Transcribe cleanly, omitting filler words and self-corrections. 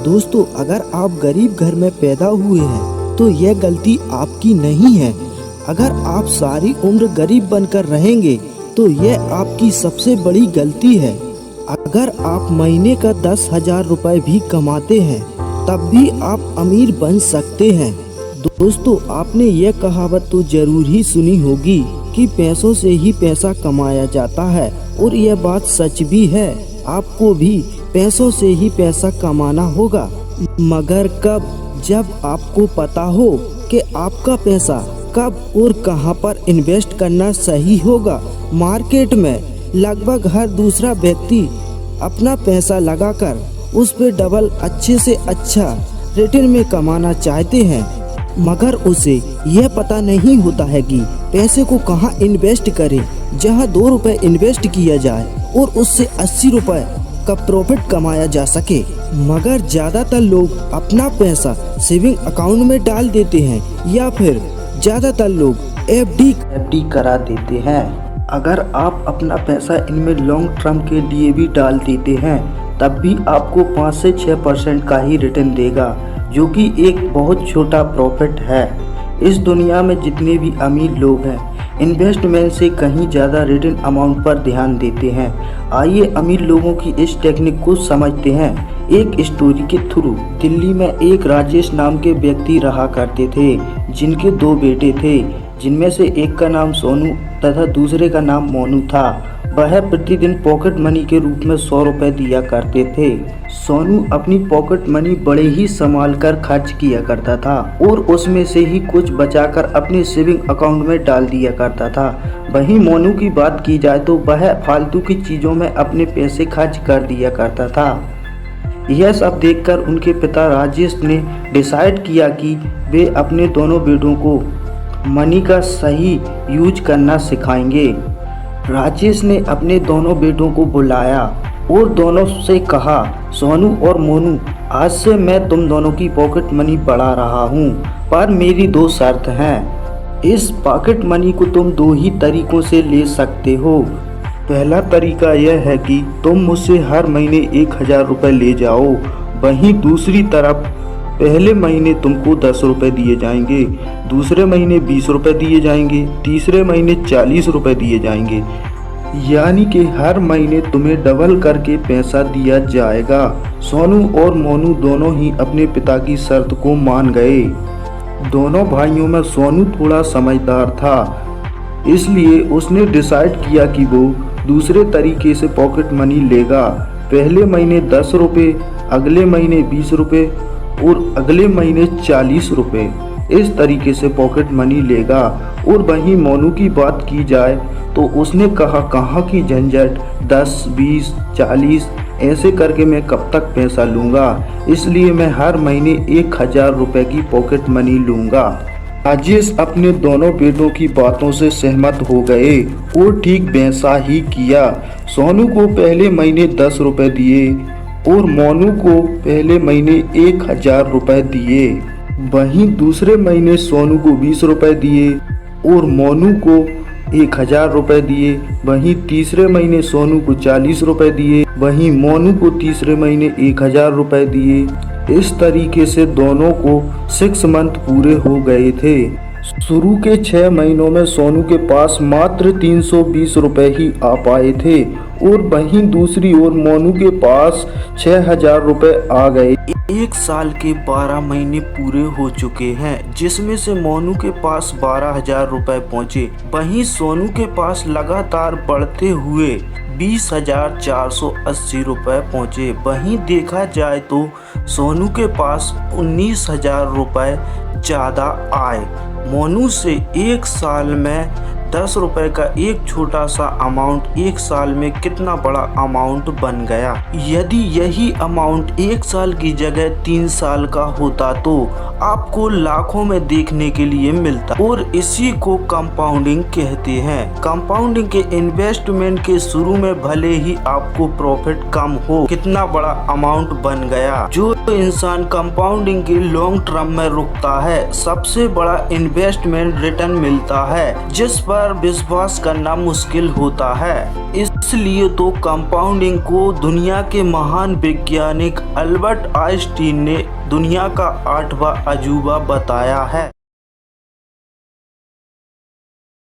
दोस्तों, अगर आप गरीब घर में पैदा हुए हैं तो यह गलती आपकी नहीं है। अगर आप सारी उम्र गरीब बनकर रहेंगे तो यह आपकी सबसे बड़ी गलती है। अगर आप महीने का 10,000 रुपए भी कमाते हैं तब भी आप अमीर बन सकते हैं। दोस्तों, आपने यह कहावत तो जरूर ही सुनी होगी कि पैसों से ही पैसा कमाया जाता है, और यह बात सच भी है। आपको भी पैसों से ही पैसा कमाना होगा, मगर कब? जब आपको पता हो कि आपका पैसा कब और कहां पर इन्वेस्ट करना सही होगा। मार्केट में लगभग हर दूसरा व्यक्ति अपना पैसा लगाकर उस पे डबल अच्छे से अच्छा रिटर्न में कमाना चाहते हैं, मगर उसे यह पता नहीं होता है कि पैसे को कहां इन्वेस्ट करें, जहां 2 रुपए इन्वेस्ट किया जाए और उससे 80 रुपए का प्रॉफिट कमाया जा सके। मगर ज्यादातर लोग अपना पैसा सेविंग अकाउंट में डाल देते हैं या फिर ज्यादातर लोग एफडी करा देते हैं। अगर आप अपना पैसा इनमें लॉन्ग टर्म के लिए भी डाल देते हैं तब भी आपको 5 से 6% का ही रिटर्न देगा, जो कि एक बहुत छोटा प्रॉफिट है। इस दुनिया में जितने भी अमीर लोग हैं इन्वेस्टमेंट से कहीं ज़्यादा रिटर्न अमाउंट पर ध्यान देते हैं। आइए अमीर लोगों की इस टेक्निक को समझते हैं एक स्टोरी के थ्रू। दिल्ली में एक राजेश नाम के व्यक्ति रहा करते थे, जिनके 2 बेटे थे, जिनमें से एक का नाम सोनू तथा दूसरे का नाम मोनू था। वह प्रतिदिन पॉकेट मनी के रूप में 100 रुपए दिया करते थे। सोनू अपनी पॉकेट मनी बड़े ही संभाल कर खर्च किया करता था और उसमें से ही कुछ बचाकर अपने सेविंग अकाउंट में डाल दिया करता था। वहीं मोनू की बात की जाए तो वह फालतू की चीज़ों में अपने पैसे खर्च कर दिया करता था। यह सब देखकर उनके पिता राजेश ने डिसाइड किया कि वे अपने दोनों बेटों को मनी का सही यूज करना सिखाएंगे। राजेश ने अपने दोनों बेटों को बुलाया और दोनों से कहा, सोनू और मोनू, आज से मैं तुम दोनों की पॉकेट मनी बढ़ा रहा हूँ, पर मेरी 2 शर्त हैं। इस पॉकेट मनी को तुम 2 ही तरीकों से ले सकते हो। पहला तरीका यह है कि तुम मुझसे हर महीने 1,000 रुपये ले जाओ। वहीं दूसरी तरफ पहले महीने तुमको 10 रुपये दिए जाएंगे, दूसरे महीने 20 रुपये दिए जाएंगे, तीसरे महीने 40 रुपये दिए जाएंगे। यानी कि हर महीने तुम्हें डबल करके पैसा दिया जाएगा। सोनू और मोनू दोनों ही अपने पिता की शर्त को मान गए। दोनों भाइयों में सोनू थोड़ा समझदार था, इसलिए उसने डिसाइड किया कि वो दूसरे तरीके से पॉकेट मनी लेगा। पहले महीने 10 रुपये, अगले महीने 20 रुपये और अगले महीने 40 रुपये, इस तरीके से पॉकेट मनी लेगा। और वहीं मोनू की बात की जाए तो उसने कहा, कहाँ की झंझट, 10, 20, 40 ऐसे करके मैं कब तक पैसा लूँगा, इसलिए मैं हर महीने 1,000 रुपये की पॉकेट मनी लूँगा। राजेश अपने दोनों बेटों की बातों से सहमत हो गए और ठीक वैसा ही किया। सोनू को पहले महीने 10 रुपये दिए और मोनू को पहले महीने 1,000 रुपये दिए। वहीं दूसरे महीने सोनू को 20 रुपये दिए और मोनू को 1,000 रुपये दिए। वहीं तीसरे महीने सोनू को 40 रुपये दिए, वहीं मोनू को तीसरे महीने 1,000 रुपये दिए। इस तरीके से दोनों को 6 मंथ पूरे हो गए थे। शुरू के 6 महीनों में सोनू के पास मात्र 320 रुपये ही आ पाए थे और वहीं दूसरी ओर मोनू के पास 6,000 रुपये आ गए। 1 साल के 12 महीने पूरे हो चुके हैं, जिसमें से मोनू के पास 12,000 रुपये पहुँचे। वहीं सोनू के पास लगातार बढ़ते हुए 20,480 रुपये पहुँचे। वहीं देखा जाए तो सोनू के पास 19,000 रुपये ज़्यादा आए। मोनू से 1 साल में 10 रुपए का एक छोटा सा अमाउंट 1 साल में कितना बड़ा अमाउंट बन गया। यदि यही अमाउंट 1 साल की जगह 3 साल का होता तो आपको लाखों में देखने के लिए मिलता, और इसी को कंपाउंडिंग कहते हैं। कंपाउंडिंग के इन्वेस्टमेंट के शुरू में भले ही आपको प्रॉफिट कम हो, कितना बड़ा अमाउंट बन गया। जो इंसान कंपाउंडिंग के लॉन्ग टर्म में रुकता है, सबसे बड़ा इन्वेस्टमेंट रिटर्न मिलता है, जिस पर विश्वास करना मुश्किल होता है। इस इसलिए तो कंपाउंडिंग को दुनिया के महान वैज्ञानिक अल्बर्ट आइंस्टीन ने दुनिया का 8वां अजूबा बताया है।